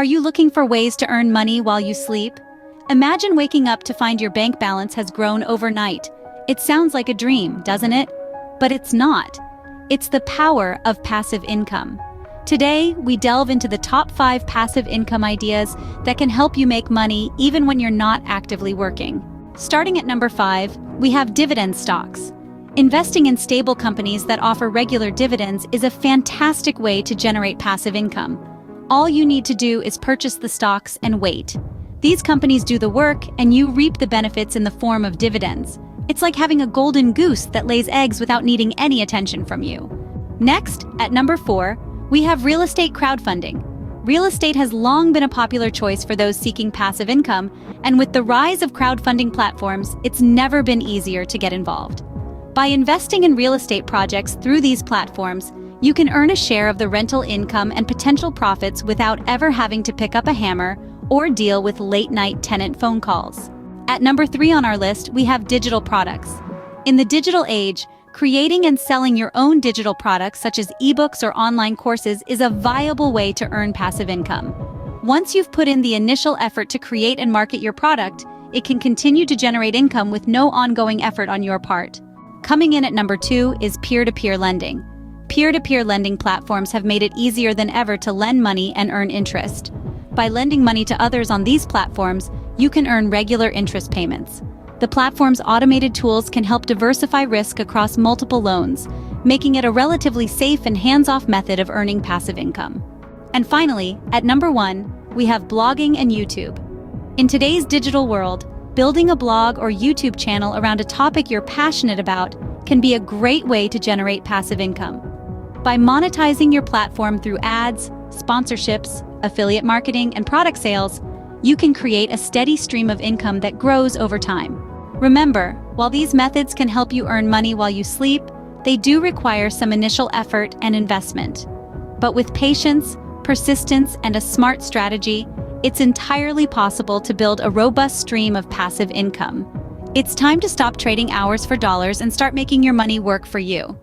Are you looking for ways to earn money while you sleep? Imagine waking up to find your bank balance has grown overnight. It sounds like a dream, doesn't it? But it's not. It's the power of passive income. Today, we delve into the top 5 passive income ideas that can help you make money even when you're not actively working. Starting at number 5, we have dividend stocks. Investing in stable companies that offer regular dividends is a fantastic way to generate passive income. All you need to do is purchase the stocks and wait. These companies do the work, and you reap the benefits in the form of dividends. It's like having a golden goose that lays eggs without needing any attention from you. Next, at number 4, we have real estate crowdfunding. Real estate has long been a popular choice for those seeking passive income, and with the rise of crowdfunding platforms, it's never been easier to get involved. By investing in real estate projects through these platforms, you can earn a share of the rental income and potential profits without ever having to pick up a hammer or deal with late-night tenant phone calls. At number 3 on our list, we have digital products. In the digital age, creating and selling your own digital products such as ebooks or online courses is a viable way to earn passive income. Once you've put in the initial effort to create and market your product, it can continue to generate income with no ongoing effort on your part. Coming in at number 2 is peer-to-peer lending. Peer-to-peer lending platforms have made it easier than ever to lend money and earn interest. By lending money to others on these platforms, you can earn regular interest payments. The platform's automated tools can help diversify risk across multiple loans, making it a relatively safe and hands-off method of earning passive income. And finally, at number 1, we have blogging and YouTube. In today's digital world, building a blog or YouTube channel around a topic you're passionate about can be a great way to generate passive income. By monetizing your platform through ads, sponsorships, affiliate marketing, and product sales, you can create a steady stream of income that grows over time. Remember, while these methods can help you earn money while you sleep, they do require some initial effort and investment. But with patience, persistence, and a smart strategy, it's entirely possible to build a robust stream of passive income. It's time to stop trading hours for dollars and start making your money work for you.